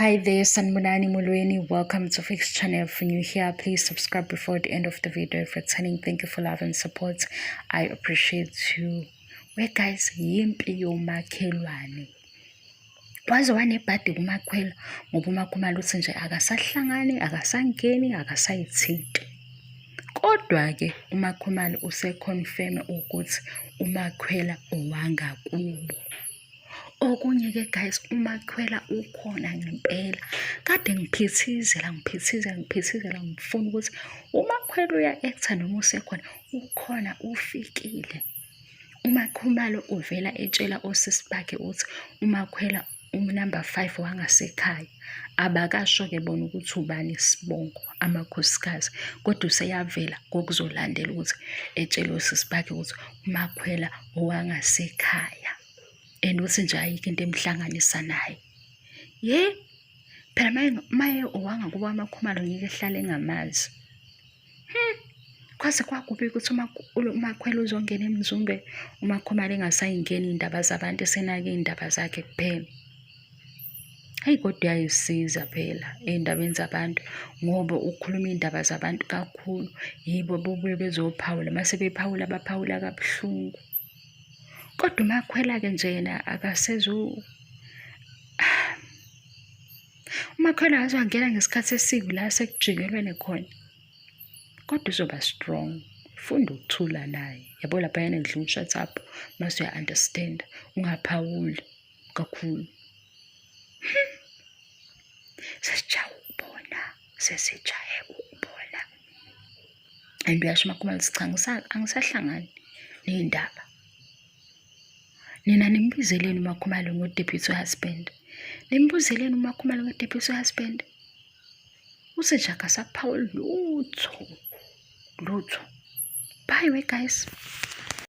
Hi there, Sanmunani Mulweni. Welcome to Fix Channel. If you're new here, please subscribe before the end of the video. If returning, thank you for love and support. I appreciate you. Well, guys, yimpi yomakhelwane. Waze wanebhadi kumakhwela ngoba umakhumalo uthi nje akasahlangani, akasangeni, akasayithinti. Kodwa-ke umakhumalo useconfirm ukuthi umakhwela owangakubo. Okunye-ke guys, umakhwela ukhona ngempela. Kade ngiphithizela ngifuna ukuthi umakhwela uya-acta noma usekhona. Ukhona, ufikile. Umakhumalo uvela etshela osisi bakhe uthi umakhwela number 5 wangasekhaya. Abakasho-ke bona ukuthi ubani isibongo, amakhosikazi. Kodwa useyavela kokuzolandela ukuthi etshele osisi bakhe ukuthi umakhwela owangasekhaya. And uthi nje ayikho into emhlanganisa naye. Phela maye owangakubo amakhumalo ngeke ehlale engamazi. Kwase kwakubi ukuthi umakhwela uzongena emzumbe, umakhumalo engasayingeni indaba zabantu, esenake indaba zakhe kuphela. Hayi kodwa uyayisiza phela ey'ndabeni zabantu ngoba ukhuluma iy'ndaba zabantu kakhulu. Yibo bobuye bezophawula, mase bephawula baphawula kabuhlungu. Kodwa umakhwela-ke nje yena umakhwela azongena ngesikhathi esibi la sekujikelwene khona. Kodwa uzoba strong. Funda ukuthula naye. Yabo lapha yena edla shut up. Mase uya-understand. Ungaphawuli kakhulu. Sesijahe ukubona. And uyasho umakhumalo cha angisahlangani ney'ndaba. Nina nimbizeleni umakhumalo ngo-deputy husband. Nimbuzeleni umakhumalo ngo-deputy husband. Uthi nje akasaphawuli lutho. Bye guys.